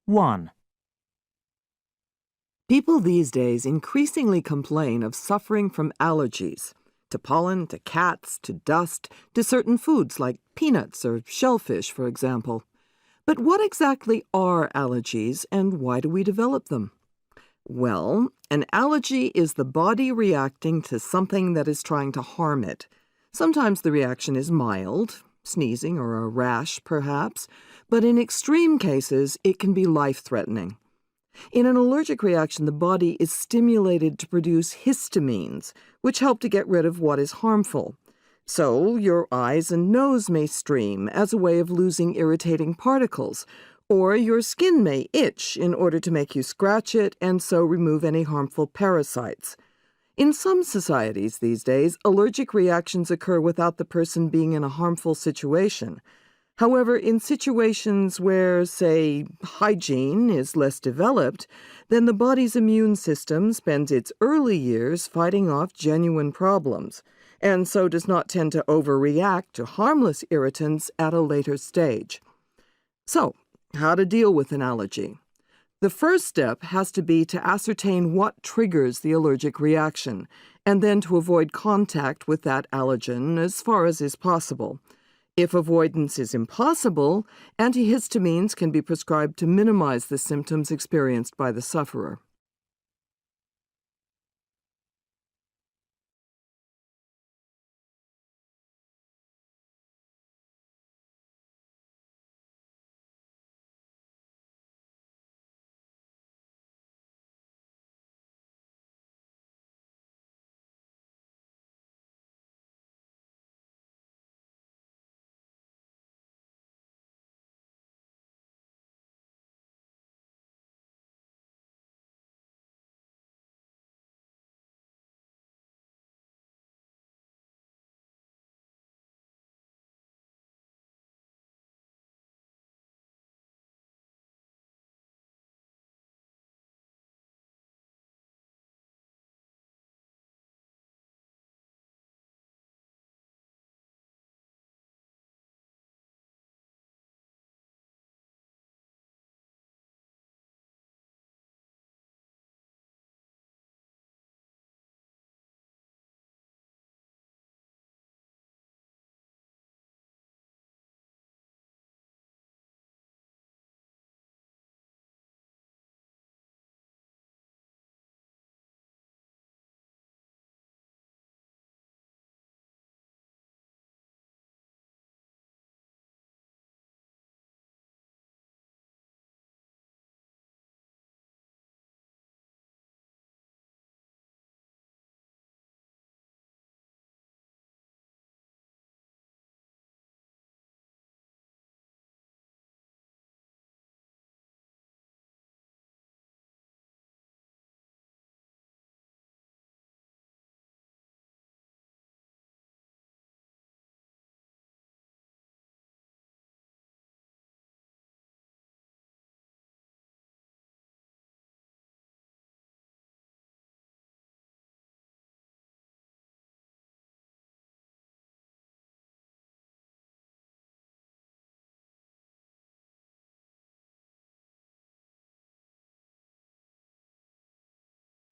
1. People these days increasingly complain of suffering from allergies to pollen, to cats, to dust, to certain foods like peanuts or shellfish, for example. But what exactly are allergies and why do we develop them? Well, an allergy is the body reacting to something that is trying to harm it. Sometimes the reaction is mild, sneezing or a rash perhaps, but in extreme cases it can be life-threatening. In an allergic reaction, the body is stimulated to produce histamines, which help to get rid of what is harmful. So, your eyes and nose may stream as a way of losing irritating particles, or your skin may itch in order to make you scratch it and so remove any harmful parasites. In some societies these days, allergic reactions occur without the person being in a harmful situation. However, in situations where, say, hygiene is less developed, then the body's immune system spends its early years fighting off genuine problems, and so does not tend to overreact to harmless irritants at a later stage. So, how to deal with an allergy? The first step has to be to ascertain what triggers the allergic reaction, and then to avoid contact with that allergen as far as is possible. If avoidance is impossible, antihistamines can be prescribed to minimize the symptoms experienced by the sufferer.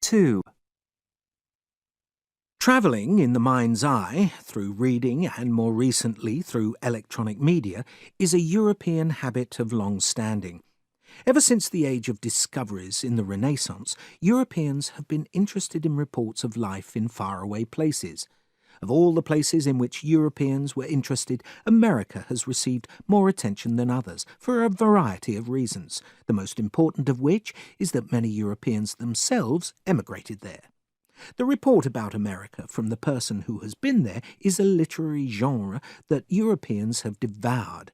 Two. Travelling in the mind's eye, through reading and more recently through electronic media, is a European habit of long standing. Ever since the age of discoveries in the Renaissance, Europeans have been interested in reports of life in faraway places. Of all the places in which Europeans were interested, America has received more attention than others, for a variety of reasons, the most important of which is that many Europeans themselves emigrated there. The report about America from the person who has been there is a literary genre that Europeans have devoured.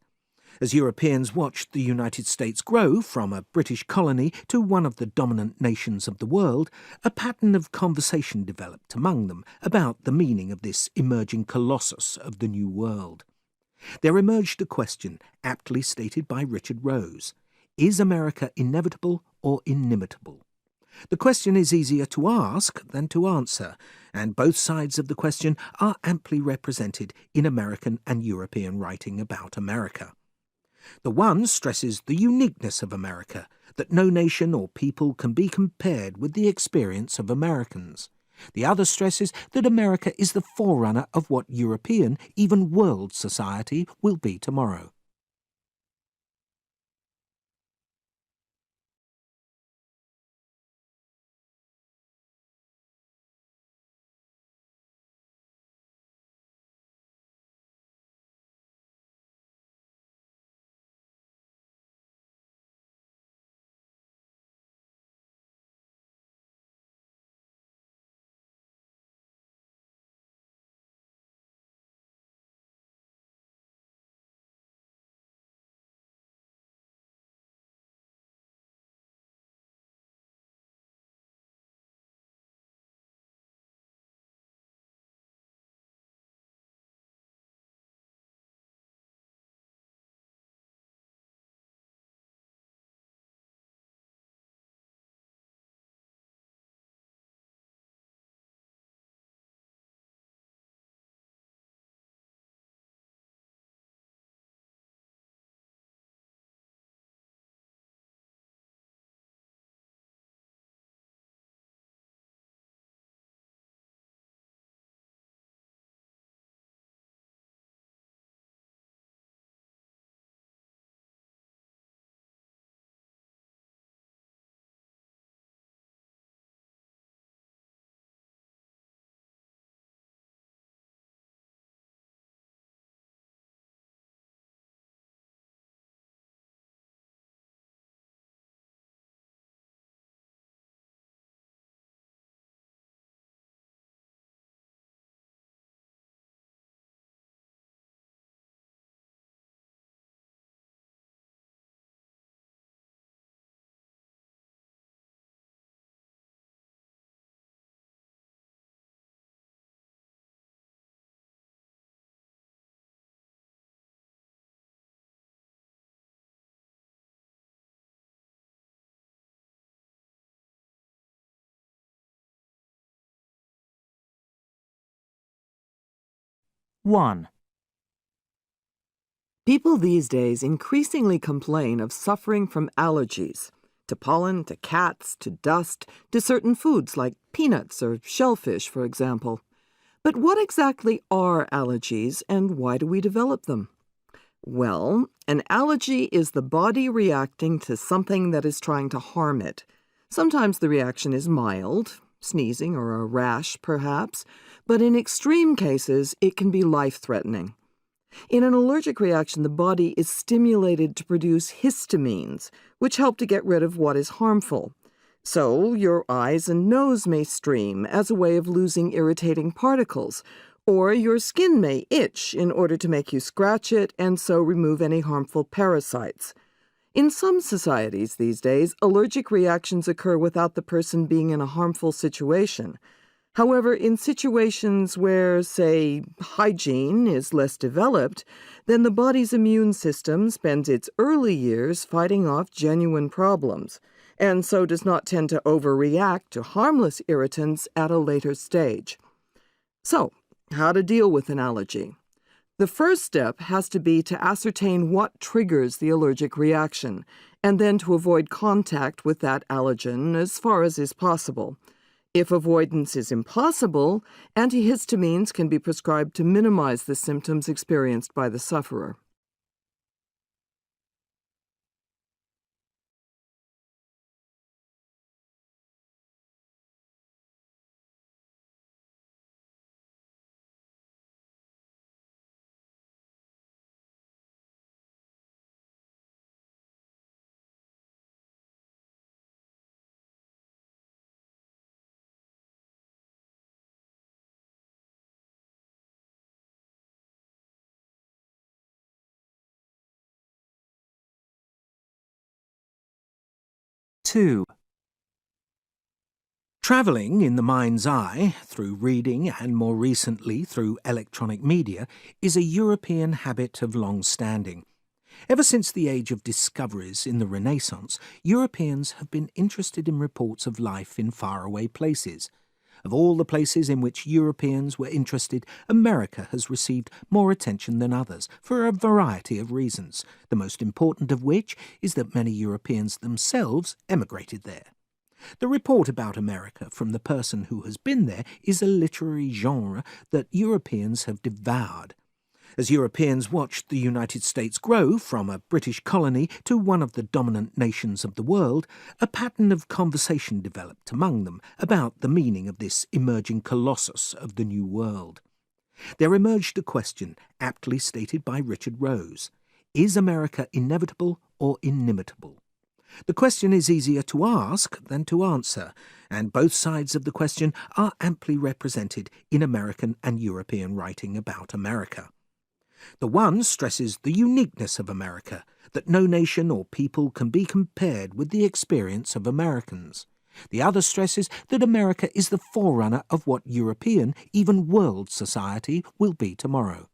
As Europeans watched the United States grow from a British colony to one of the dominant nations of the world, a pattern of conversation developed among them about the meaning of this emerging colossus of the New World. There emerged a question, aptly stated by Richard Rose: is America inevitable or inimitable? The question is easier to ask than to answer, and both sides of the question are amply represented in American and European writing about America. The one stresses the uniqueness of America, that no nation or people can be compared with the experience of Americans. The other stresses that America is the forerunner of what European, even world society will be tomorrow. One. People these days increasingly complain of suffering from allergies to pollen, to cats, to dust, to certain foods like peanuts or shellfish, for example. But what exactly are allergies and why do we develop them? Well, an allergy is the body reacting to something that is trying to harm it. Sometimes the reaction is mild, sneezing or a rash perhaps, but in extreme cases it can be life-threatening. In an allergic reaction, the body is stimulated to produce histamines, which help to get rid of what is harmful. So your eyes and nose may stream as a way of losing irritating particles, or your skin may itch in order to make you scratch it and so remove any harmful parasites. In some societies these days, allergic reactions occur without the person being in a harmful situation. However, in situations where, say, hygiene is less developed, then the body's immune system spends its early years fighting off genuine problems, and so does not tend to overreact to harmless irritants at a later stage. So, how to deal with an allergy? The first step has to be to ascertain what triggers the allergic reaction, and then to avoid contact with that allergen as far as is possible. If avoidance is impossible, antihistamines can be prescribed to minimize the symptoms experienced by the sufferer. Two. Travelling in the mind's eye, through reading and more recently through electronic media, is a European habit of long standing. Ever since the age of discoveries in the Renaissance, Europeans have been interested in reports of life in faraway places. Of all the places in which Europeans were interested, America has received more attention than others, for a variety of reasons, the most important of which is that many Europeans themselves emigrated there. The report about America from the person who has been there is a literary genre that Europeans have devoured. As Europeans watched the United States grow from a British colony to one of the dominant nations of the world, a pattern of conversation developed among them about the meaning of this emerging colossus of the New World. There emerged a question, aptly stated by Richard Rose: is America inevitable or inimitable? The question is easier to ask than to answer, and both sides of the question are amply represented in American and European writing about America. The one stresses the uniqueness of America, that no nation or people can be compared with the experience of Americans. The other stresses that America is the forerunner of what European, even world society, will be tomorrow.